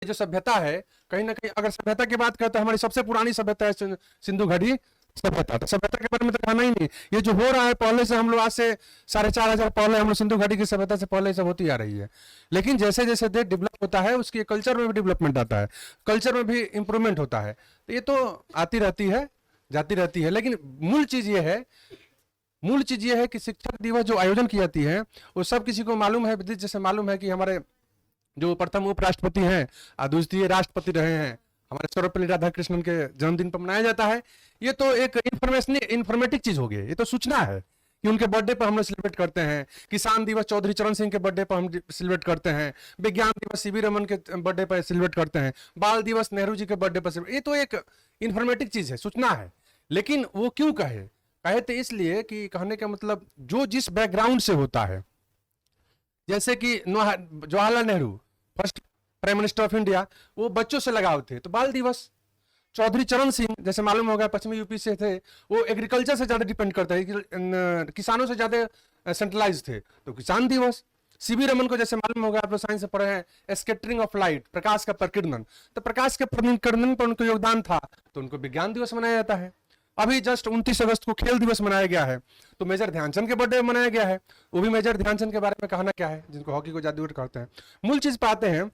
जो सभ्यता है, कहीं ना कहीं अगर सभ्यता की बात करें तो हमारी सबसे पुरानी सभ्यता है सिंधु घाटी सभ्यता। तो सभ्यता के बारे में तो कहना ही नहीं, ये जो हो रहा है पहले से, हम लोग आज से 4,500 पहले हम लोग सिंधु घाटी की सभ्यता से पहले सब होती आ रही है। लेकिन जैसे जैसे देश डेवलप होता है उसके कल्चर में भी डेवलपमेंट आता है, कल्चर में भी इंप्रूवमेंट होता है। तो ये तो आती रहती है, जाती रहती है। लेकिन मूल चीज ये है कि शिक्षक दिवस जो आयोजन की जाती है वो सब किसी को मालूम है, विदित जैसे मालूम है कि हमारे जो प्रथम उपराष्ट्रपति हैं और द्वितीय राष्ट्रपति रहे हैं हमारे सर्वपल्ली राधाकृष्णन के जन्मदिन पर मनाया जाता है। ये तो एक इंफॉर्मेटिव चीज हो गई, ये तो सूचना है कि उनके बर्थडे पर हम लोग सेलिब्रेट करते हैं। किसान दिवस चौधरी चरण सिंह के बर्थडे पर हम सेलिब्रेट करते हैं। विज्ञान दिवस सीवी रमन के बर्थडे पर सेलिब्रेट करते हैं। बाल दिवस नेहरू जी के बर्थडे पर। ये तो एक इंफॉर्मेटिव चीज है, सूचना है। लेकिन वो क्यों कहे तो इसलिए कि कहने का मतलब जो जिस बैकग्राउंड से होता है, जैसे कि Jawaharlal Nehru first prime minister of India, वो बच्चों से लगाव थे तो बाल दिवस। चौधरी चरण सिंह जैसे मालूम होगा पश्चिमी यूपी से थे, वो एग्रीकल्चर से ज्यादा डिपेंड करते हैं, किसानों से ज्यादा सेंट्रलाइज थे तो किसान दिवस। सीवी रमन को जैसे मालूम होगा, आप लोग साइंस से पढ़े हैं, स्कैटरिंग ऑफ लाइट, प्रकाश का प्रकीर्णन, तो प्रकाश के प्रकीर्णन पर उनको योगदान था तो उनको विज्ञान दिवस मनाया जाता है। अभी जस्ट 29 अगस्त को खेल दिवस मनाया गया है, तो मेजर ध्यानचंद के बर्थडे मनाया गया है। वो भी मेजर ध्यानचंद के बारे में कहना क्या है, जिनको हॉकी को जादूगर कहते हैं। मूल चीज पाते हैं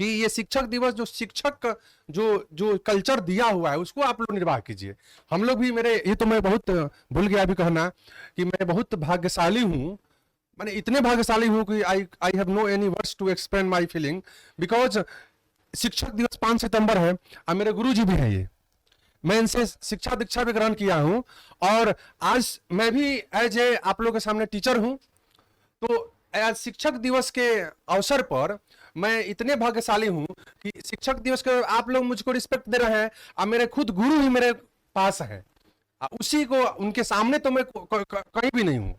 कि ये शिक्षक दिवस, जो शिक्षक जो कल्चर दिया हुआ है उसको आप लोग निर्वाह कीजिए। हम लोग भी, मेरे ये तो मैं बहुत भूल गया अभी कहना कि मैं बहुत भाग्यशाली हूँ, मैंने इतने भाग्यशाली हूँ कि I have no any words to explain my feeling, because शिक्षक दिवस 5 सितंबर है और मेरे गुरु जी भी हैं ये, मैं इनसे शिक्षा दीक्षा भी ग्रहण किया हूं और आज मैं भी एज ए आप लोगों के सामने टीचर हूं। तो आज शिक्षक दिवस के अवसर पर मैं इतने भाग्यशाली हूं कि शिक्षक दिवस के आप लोग मुझको रिस्पेक्ट दे रहे हैं और मेरे खुद गुरु ही मेरे पास है, उसी को उनके सामने तो मैं कहीं भी नहीं हूं,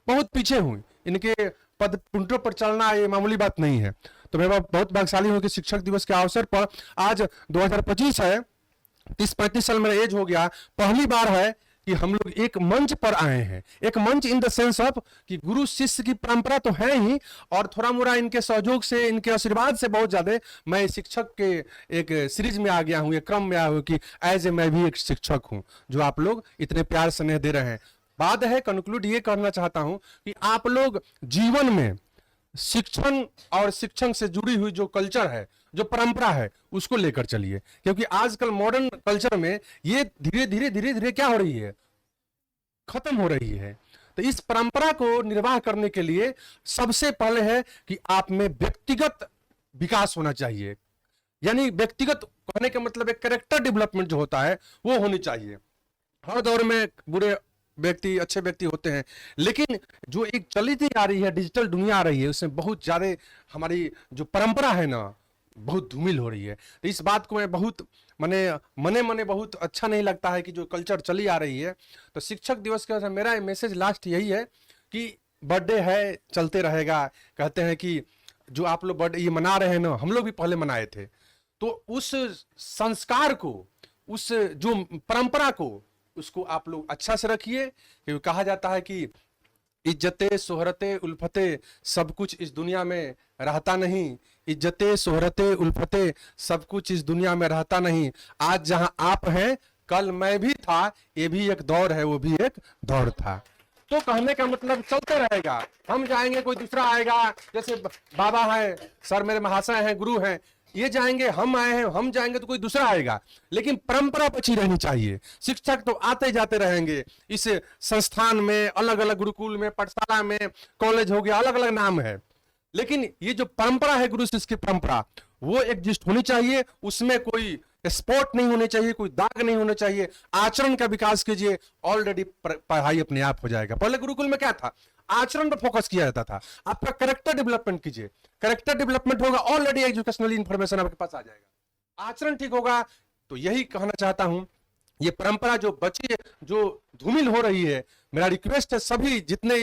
बहुत पीछे हूं। इनके पद पुंटों पर चलना ये मामूली बात नहीं है। तो मैं बहुत भाग्यशाली हूं कि शिक्षक दिवस के अवसर पर आज 2025 है, 30-35 साल मेरा एज हो गया, पहली बार है कि हम लोग एक मंच पर आए हैं। एक मंच इन द सेंस ऑफ कि गुरु शिष्य की परंपरा तो है ही, और थोड़ा मोड़ा इनके सहयोग से, इनके आशीर्वाद से बहुत ज्यादा मैं शिक्षक के एक सीरीज में आ गया हूं, एक क्रम में आया हूं कि एज ए मैं भी एक शिक्षक हूं, जो आप लोग इतने प्यार स्नेह दे रहे हैं। बात है कंक्लूड ये करना चाहता हूं कि आप लोग जीवन में शिक्षण और शिक्षण से जुड़ी हुई जो कल्चर है, जो परंपरा है, उसको लेकर चलिए, क्योंकि आजकल मॉडर्न कल्चर में ये धीरे धीरे क्या हो रही है, खत्म हो रही है। तो इस परंपरा को निर्वाह करने के लिए सबसे पहले है कि आप में व्यक्तिगत विकास होना चाहिए, यानी व्यक्तिगत कहने का मतलब एक कैरेक्टर डेवलपमेंट जो होता है वो होनी चाहिए। हर दौर में बुरे व्यक्ति, अच्छे व्यक्ति होते हैं, लेकिन जो एक चलती आ रही है डिजिटल दुनिया आ रही है, उसमें बहुत ज्यादा हमारी जो परंपरा है ना बहुत धूमिल हो रही है। तो इस बात को मैं बहुत मने बहुत अच्छा नहीं लगता है कि जो कल्चर चली आ रही है। तो शिक्षक दिवस के मेरा मैसेज लास्ट यही है कि बर्थडे है, चलते रहेगा। कहते हैं कि जो आप लोग बर्थडे ये मना रहे हैं ना, हम लोग भी पहले मनाए थे, तो उस संस्कार को, उस जो परंपरा को, उसको आप लोग अच्छा से रखिए, क्योंकि कहा जाता है कि इज्जते सोहरते उल्फते सब कुछ इस दुनिया में रहता नहीं, इज्जते सोहरते उल्फते सब कुछ इस दुनिया में रहता नहीं। आज जहां आप हैं कल मैं भी था, ये भी एक दौर है, वो भी एक दौर था। तो कहने का मतलब चलते रहेगा, हम जाएंगे कोई दूसरा आएगा, जैसे बाबा है, सर मेरे महाशय हैं, गुरु हैं, ये जाएंगे, हम आए हैं, हम जाएंगे तो कोई दूसरा आएगा, लेकिन परंपरा बची रहनी चाहिए। शिक्षक तो आते जाते रहेंगे, इस संस्थान में अलग अलग गुरुकुल में, पाठशाला में, कॉलेज हो गया, अलग अलग नाम है, लेकिन ये जो परंपरा है गुरु शिष्य की परंपरा, वो एग्जिस्ट होनी चाहिए। उसमें कोई स्पॉट नहीं होने चाहिए, कोई दाग नहीं होना चाहिए। आचरण का विकास कीजिए, ऑलरेडी पढ़ाई अपने आप हो जाएगा। पहले गुरुकुल में क्या था, आचरण पर फोकस किया जाता था। आपका कैरेक्टर डेवलपमेंट कीजिए, कैरेक्टर डेवलपमेंट होगा, ऑलरेडी एजुकेशनल इंफॉर्मेशन आपके पास आ जाएगा। आचरण ठीक होगा, तो यही कहना चाहता हूं, ये परंपरा जो बची है, जो धूमिल हो रही है, मेरा रिक्वेस्ट है सभी जितने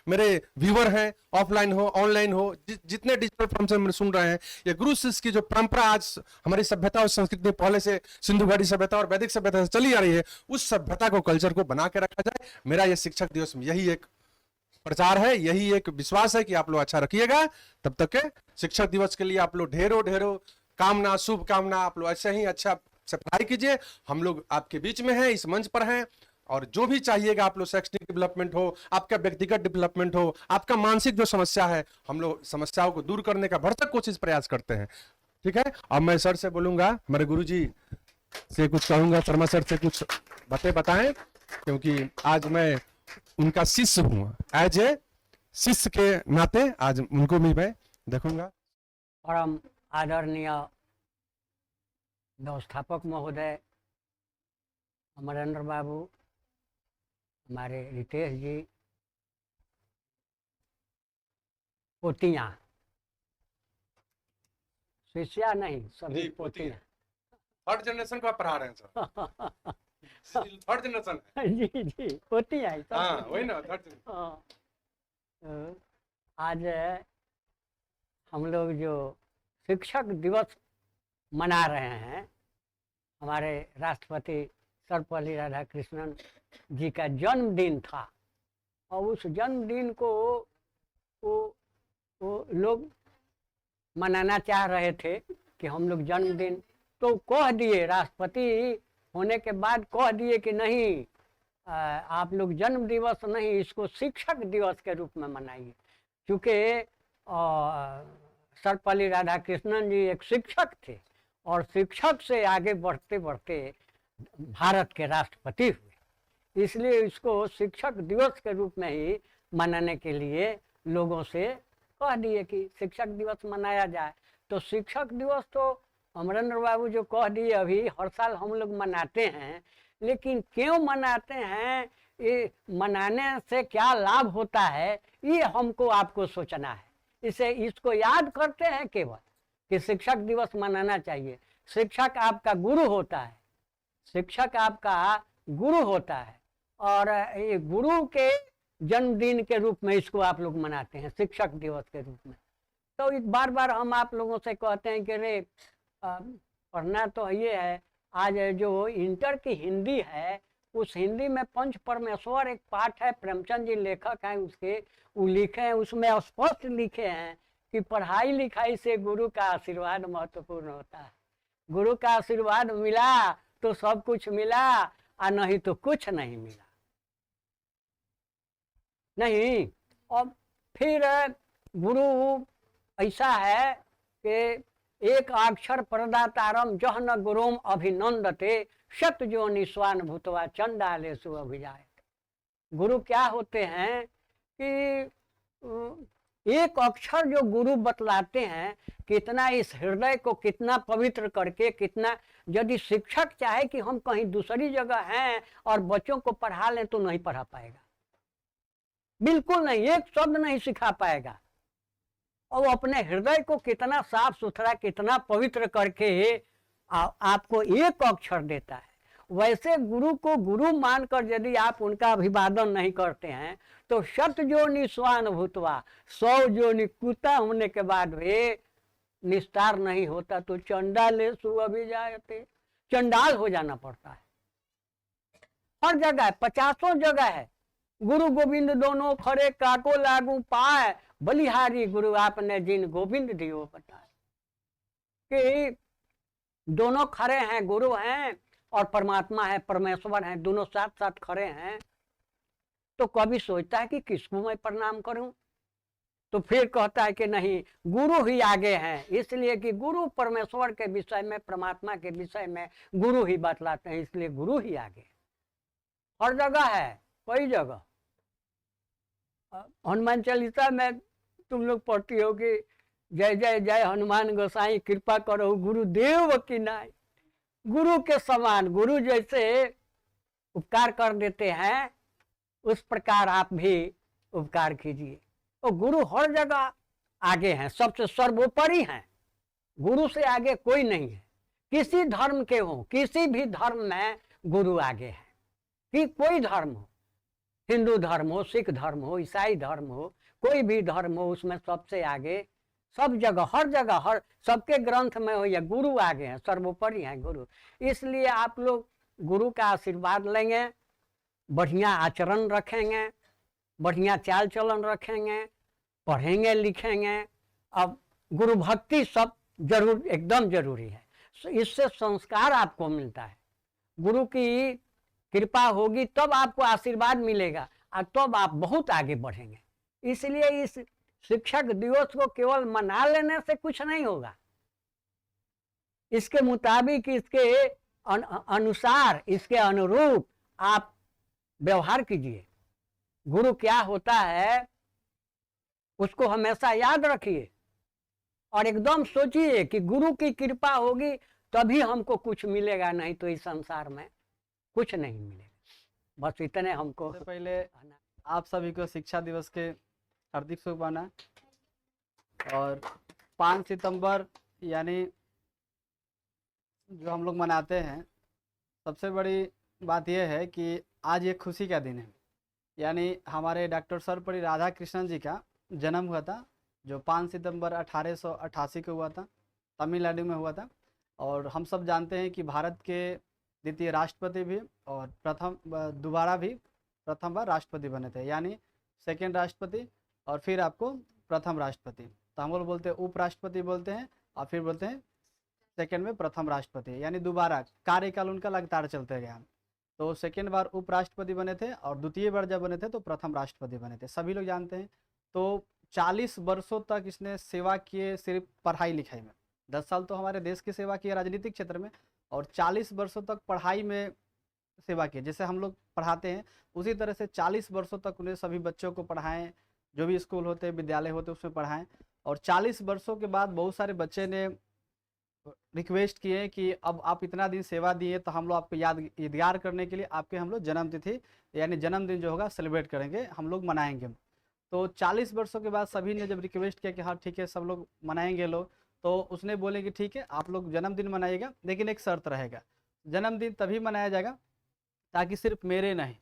मेरे व्यूअर हैं, ऑफलाइन हो ऑनलाइन हो, जितने डिजिटल फॉर्म से सुन रहे हैं, ये गुरु शिष्य की जो परंपरा आज हमारी सभ्यता और संस्कृति में पहले से सिंधु घाटी सभ्यता और वैदिक सभ्यता से चली आ रही है, उस सभ्यता को, कल्चर को बना के रखा जाए। मेरा ये शिक्षक दिवस में यही एक प्रचार है, यही एक विश्वास है कि आप लोग अच्छा रखिएगा। तब तक के शिक्षक दिवस के लिए आप लोग ढेरों कामना, शुभ कामना, आप लोग ऐसे ही अच्छा से पढ़ाई कीजिए। हम लोग आपके बीच में हैं, इस मंच पर हैं, और जो भी चाहिएगा आप लोग, शैक्षणिक डेवलपमेंट हो, आपका व्यक्तिगत डेवलपमेंट हो, आपका मानसिक जो समस्या है, हम लोग समस्याओं को दूर करने का भरसक कोशिश प्रयास करते हैं। ठीक है, अब मैं सर से बोलूंगा, हमारे गुरुजी से कुछ कहूंगा, शर्मा सर से कुछ बातें बताएं, क्योंकि आज मैं उनका शिष्य हूं। एज ए शिष्य के नाते आज उनको भी मैं देखूंगा। परम आदरणीय व्यवस्थापक महोदय अमरेंद्र बाबू, हमारे रितेश जी, पोतियाँ, शिष्या नहीं सभी पोतियाँ। थर्ड जनरेशन को आप पढ़ा रहे हैं सर। थर्ड जनरेशन जी जी, पोतियाँ ही सब। हाँ वही ना, थर्ड जनरेशन। हाँ, आज हम लोग जो शिक्षक दिवस मना रहे हैं, हमारे राष्ट्रपति सर्वपल्ली राधाकृष्णन जी का जन्मदिन था, और उस जन्मदिन को वो लोग मनाना चाह रहे थे कि हम लोग जन्मदिन, तो कह दिए, राष्ट्रपति होने के बाद कह दिए कि नहीं, आप लोग जन्म दिवस नहीं, इसको शिक्षक दिवस के रूप में मनाइए, क्योंकि सर्वपल्ली राधाकृष्णन जी एक शिक्षक थे, और शिक्षक से आगे बढ़ते बढ़ते भारत के राष्ट्रपति हुए। इसलिए इसको शिक्षक दिवस के रूप में ही मनाने के लिए लोगों से कह दिए कि शिक्षक दिवस मनाया जाए। तो शिक्षक दिवस तो अमरेंद्र बाबू जो कह दिए, अभी हर साल हम लोग मनाते हैं, लेकिन क्यों मनाते हैं, ये मनाने से क्या लाभ होता है, ये हमको आपको सोचना है। इसको याद करते हैं केवल कि शिक्षक दिवस मनाना चाहिए। शिक्षक आपका गुरु होता है, शिक्षक आपका गुरु होता है, और ये गुरु के जन्मदिन के रूप में इसको आप लोग मनाते हैं, शिक्षक दिवस के रूप में। तो इस बार बार हम आप लोगों से कहते हैं कि रे पढ़ना तो ये है। आज जो इंटर की हिंदी है, उस हिंदी में पंच परमेश्वर एक पाठ है, प्रेमचंद जी लेखक हैं उसके, वो लिखे हैं, उसमें स्पष्ट लिखे हैं कि पढ़ाई लिखाई से गुरु का आशीर्वाद महत्वपूर्ण होता है। गुरु का आशीर्वाद मिला तो सब कुछ मिला, और नहीं तो कुछ नहीं मिला। नहीं, और फिर गुरु ऐसा है कि एक अक्षर प्रदातारम जह न गुरुम अभिनंदते शत जो निस्वान भूतवा चंडालेषु अभिजायते। गुरु क्या होते हैं कि एक अक्षर जो गुरु बतलाते हैं, कितना इस हृदय को कितना पवित्र करके, कितना, यदि शिक्षक चाहे कि हम कहीं दूसरी जगह हैं और बच्चों को पढ़ा लें तो नहीं पढ़ा पाएगा, बिल्कुल नहीं, एक शब्द नहीं सिखा पाएगा। और अपने हृदय को कितना साफ सुथरा, कितना पवित्र करके आपको एक अक्षर देता है। वैसे गुरु को गुरु मानकर यदि आप उनका अभिवादन नहीं करते हैं तो शत जो निस्वान भूतवा, 100 जो निकुता होने के बाद भी निस्तार नहीं होता तो चंडालेषु अभिजायते, चंडाल हो जाना पड़ता है। हर जगह है, 50 जगह है, गुरु गोविंद दोनों खड़े काको लागू पाए, बलिहारी गुरु आपने जिन गोविंद दियो बताए। कि दोनों खड़े हैं, गुरु हैं और परमात्मा है, परमेश्वर हैं, दोनों साथ साथ खड़े हैं। तो कभी सोचता है कि किसको मैं प्रणाम करूं, तो फिर कहता है कि नहीं, गुरु ही आगे हैं, इसलिए कि गुरु परमेश्वर के विषय में, परमात्मा के विषय में गुरु ही बतलाते हैं, इसलिए गुरु ही आगे। हर जगह है, कई जगह। हनुमान चालीसा में तुम लोग पढ़ती हो कि जय जय जय हनुमान गोसाई कृपा करो गुरुदेव की नाई। गुरु के समान, गुरु जैसे उपकार कर देते हैं उस प्रकार आप भी उपकार कीजिए। तो गुरु हर जगह आगे हैं, सबसे सर्वोपरि हैं, गुरु से आगे कोई नहीं है। किसी धर्म के हो, किसी भी धर्म में गुरु आगे है, कि कोई धर्म हो, हिंदू धर्म हो, सिख धर्म हो, ईसाई धर्म हो, कोई भी धर्म हो, उसमें सबसे आगे, सब जगह, हर जगह, हर सबके ग्रंथ में हो या गुरु आगे हैं, सर्वोपरि हैं गुरु। इसलिए आप लोग गुरु का आशीर्वाद लेंगे, बढ़िया आचरण रखेंगे, बढ़िया चाल चलन रखेंगे, पढ़ेंगे लिखेंगे। अब गुरु भक्ति सब जरूर, एकदम जरूरी है। इससे संस्कार आपको मिलता है, गुरु की कृपा होगी तब आपको आशीर्वाद मिलेगा और तब आप बहुत आगे बढ़ेंगे। इसलिए इस शिक्षक दिवस को केवल मना लेने से कुछ नहीं होगा, इसके मुताबिक, इसके अनुसार, इसके अनुरूप आप व्यवहार कीजिए। गुरु क्या होता है उसको हमेशा याद रखिए और एकदम सोचिए कि गुरु की कृपा होगी तभी हमको कुछ मिलेगा, नहीं तो इस संसार में कुछ नहीं मिलेगा। बस इतने हमको। सबसे पहले आप सभी को शिक्षा दिवस के हार्दिक शुभकामनाएं। और 5 सितंबर यानी जो हम लोग मनाते हैं, सबसे बड़ी बात यह है कि आज एक खुशी का दिन है। यानी हमारे डॉक्टर सर्वपल्ली राधाकृष्णन जी का जन्म हुआ था, जो 5 सितंबर 1888 को हुआ था, तमिलनाडु में हुआ था। और हम सब जानते हैं कि भारत के द्वितीय राष्ट्रपति भी और प्रथम बार राष्ट्रपति बने थे, यानी सेकेंड राष्ट्रपति और फिर आपको प्रथम राष्ट्रपति। तो हम लोग बोलते हैं उपराष्ट्रपति बोलते हैं और फिर बोलते हैं सेकेंड में प्रथम राष्ट्रपति, यानी दोबारा कार्यकाल उनका लगातार चलते गया। तो सेकेंड बार उपराष्ट्रपति बने थे और द्वितीय बार जब बने थे तो प्रथम राष्ट्रपति बने थे, सभी लोग जानते हैं। तो 40 वर्षों तक इसने सेवा किए, सिर्फ पढ़ाई लिखाई में। 10 साल तो हमारे देश की सेवा की राजनीतिक क्षेत्र में, और 40 वर्षों तक पढ़ाई में सेवा की। जैसे हम लोग पढ़ाते हैं उसी तरह से 40 वर्षों तक उन्हें सभी बच्चों को पढ़ाएं, जो भी स्कूल होते विद्यालय होते उसमें पढ़ाएं। और 40 वर्षों के बाद बहुत सारे बच्चे ने रिक्वेस्ट किए कि अब आप इतना दिन सेवा दिए तो हम लोग आपको यादगार करने के लिए आपके हम लोग जन्मतिथि यानी जन्मदिन जो होगा सेलिब्रेट करेंगे, हम लोग मनाएंगे। तो 40 वर्षों के बाद सभी ने जब रिक्वेस्ट किया कि हाँ ठीक है सब लोग मनाएंगे लोग, तो उसने बोले कि ठीक है आप लोग जन्मदिन मनाइएगा, लेकिन एक शर्त रहेगा। जन्मदिन तभी मनाया जाएगा ताकि सिर्फ मेरे नहीं,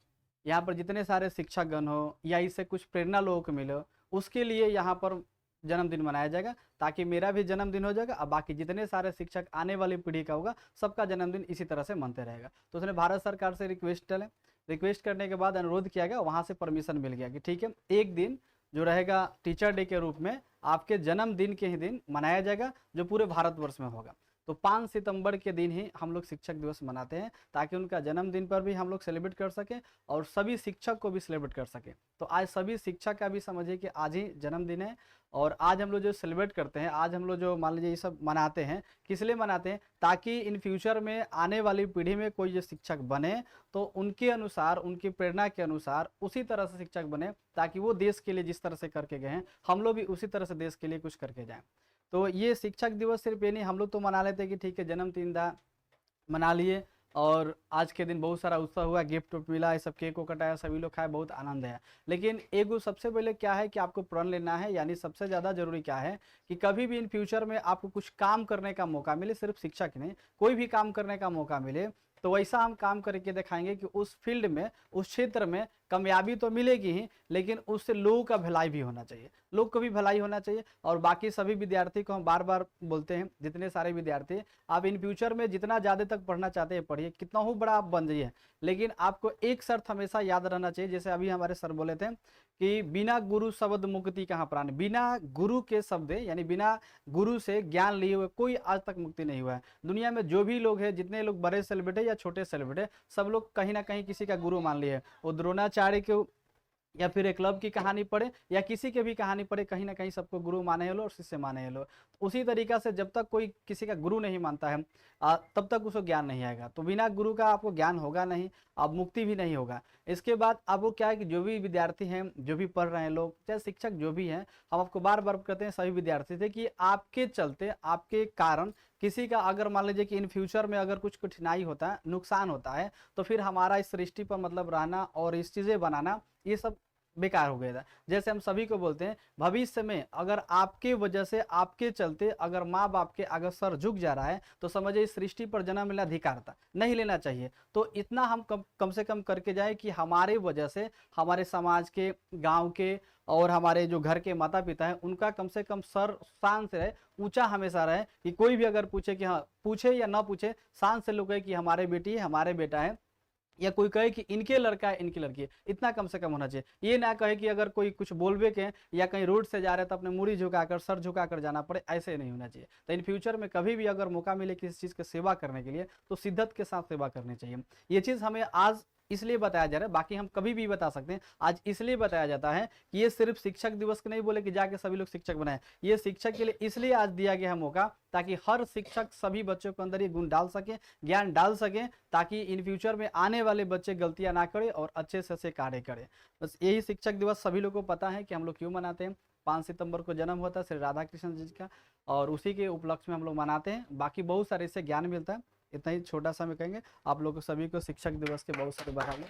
यहाँ पर जितने सारे शिक्षकगण हो या इससे कुछ प्रेरणा लोगों को मिले, उसके लिए यहाँ पर जन्मदिन मनाया जाएगा, ताकि मेरा भी जन्मदिन हो जाएगा और बाकी जितने सारे शिक्षक आने वाली पीढ़ी का होगा सबका जन्मदिन इसी तरह से मनते रहेगा। तो उसने भारत सरकार से रिक्वेस्ट करने के बाद अनुरोध किया गया, वहाँ से परमिशन मिल गया कि ठीक है एक दिन जो रहेगा टीचर डे के रूप में आपके जन्मदिन के ही दिन मनाया जाएगा, जो पूरे भारतवर्ष में होगा। तो 5 सितंबर के दिन ही हम लोग शिक्षक दिवस मनाते हैं, ताकि उनका जन्मदिन पर भी हम लोग सेलिब्रेट कर सकें और सभी शिक्षक को भी सेलिब्रेट कर सकें। तो आज सभी शिक्षक का भी समझिए कि आज ही जन्मदिन है, और आज हम लोग जो सेलिब्रेट करते हैं, आज हम लोग जो मान लीजिए ये सब मनाते हैं, किस लिए मनाते हैं? ताकि इन फ्यूचर में आने वाली पीढ़ी में कोई जो शिक्षक बने तो उनके अनुसार, उनकी प्रेरणा के अनुसार उसी तरह से शिक्षक बने, ताकि वो देश के लिए जिस तरह से करके गए हैं हम लोग भी उसी तरह से देश के लिए कुछ करके जाएं। तो ये शिक्षक दिवस सिर्फ ये नहीं, हम लोग तो मना लेते कि ठीक है जन्मदिन था मना लिए, और आज के दिन बहुत सारा उत्सव हुआ, गिफ्ट मिला, ये सब केक को कटाया, सभी लोग खाए, बहुत आनंद है। लेकिन एगो सबसे पहले क्या है कि आपको प्रण लेना है, यानी सबसे ज़्यादा जरूरी क्या है कि कभी भी इन फ्यूचर में आपको कुछ काम करने का मौका मिले, सिर्फ शिक्षक नहीं कोई भी काम करने का मौका मिले, तो वैसा हम काम करके दिखाएंगे कि उस फील्ड में, उस क्षेत्र में कामयाबी तो मिलेगी ही, लेकिन उससे लोगों का भलाई भी होना चाहिए, लोग को भी भलाई होना चाहिए। और बाकी सभी विद्यार्थी को हम बार बार बोलते हैं, जितने सारे विद्यार्थी आप इन फ्यूचर में जितना ज़्यादा तक पढ़ना चाहते हैं पढ़िए, कितना हो बड़ा आप बन जाइए, लेकिन आपको एक शर्त हमेशा याद रहना चाहिए। जैसे अभी हमारे सर बोले थे कि बिना गुरु शब्द मुक्ति कहाँ प्राण, बिना गुरु के शब्द यानी बिना गुरु से ज्ञान लिए हुए कोई आज तक मुक्ति नहीं हुआ है। दुनिया में जो भी लोग हैं, जितने लोग बड़े सेलिब्रिटी या छोटे सेलिब्रिटी, सब लोग कहीं ना कहीं किसी का गुरु मान लिए। वो द्रोणाचार्य के या फिर एक क्लब की कहानी पढ़े या किसी के भी कहानी पढ़े, कहीं ना कहीं सबको गुरु माने हैं लोग और शिष्य माने हैं लोग। तो उसी तरीका से जब तक कोई किसी का गुरु नहीं मानता है तब तक उसको ज्ञान नहीं आएगा। तो बिना गुरु का आपको ज्ञान होगा नहीं, अब मुक्ति भी नहीं होगा। इसके बाद अब वो क्या है कि जो भी विद्यार्थी हैं, जो भी पढ़ रहे हैं लोग, चाहे शिक्षक जो भी हैं, हम आपको बार बार कहते हैं सभी विद्यार्थी थे कि आपके चलते, आपके कारण किसी का अगर मान लीजिए कि इन फ्यूचर में अगर कुछ कठिनाई होता है, नुकसान होता है, तो फिर हमारा इस सृष्टि पर मतलब रहना और इस चीज़ें बनाना ये सब बेकार हो गया था। जैसे हम सभी को बोलते हैं, भविष्य में अगर आपके वजह से, आपके चलते अगर माँ बाप के अगर सर झुक जा रहा है तो समझिए इस सृष्टि पर जन्म लेना अधिकार था, नहीं लेना चाहिए। तो इतना हम कम से कम करके जाए कि हमारे वजह से हमारे समाज के, गांव के और हमारे जो घर के माता पिता हैं उनका कम से कम सर शान से रहे, ऊंचा हमेशा रहे, कि कोई भी अगर पूछे कि हाँ, पूछे या ना पूछे, शान से लोग कहे कि हमारे बेटी है, हमारे बेटा है, या कोई कहे कि इनके लड़का है इनकी लड़की है, इतना कम से कम होना चाहिए। ये ना कहे कि अगर कोई कुछ बोलबे के या कहीं रोड से जा रहे हैं तो अपने मुड़ी झुकाकर सर झुकाकर जाना पड़े, ऐसे नहीं होना चाहिए। तो इन फ्यूचर में कभी भी अगर मौका मिले किसी चीज़ की सेवा करने के लिए तो शिद्दत के साथ सेवा करनी चाहिए। ये चीज़ हमें आज इसलिए बताया जा रहा है, बाकी हम कभी भी बता सकते हैं, आज इसलिए बताया जाता है कि ये सिर्फ शिक्षक दिवस के नहीं बोले कि जाके सभी लोग शिक्षक बनाए, ये शिक्षक के लिए इसलिए आज दिया गया है मौका ताकि हर शिक्षक सभी बच्चों के अंदर ये गुण डाल सके, ज्ञान डाल सके, ताकि इन फ्यूचर में आने वाले बच्चे गलतियां ना करें और अच्छे से कार्य करें। बस यही शिक्षक दिवस सभी लोग को पता है कि हम लोग क्यों मनाते हैं। 5 सितंबर को जन्म होता है श्री राधा कृष्ण जी का, और उसी के उपलक्ष्य में हम लोग मनाते हैं। बाकी बहुत सारे इससे ज्ञान मिलता है। इतना ही छोटा सा मैं कहेंगे, आप लोग को सभी को शिक्षक दिवस के बहुत सारे बधाई।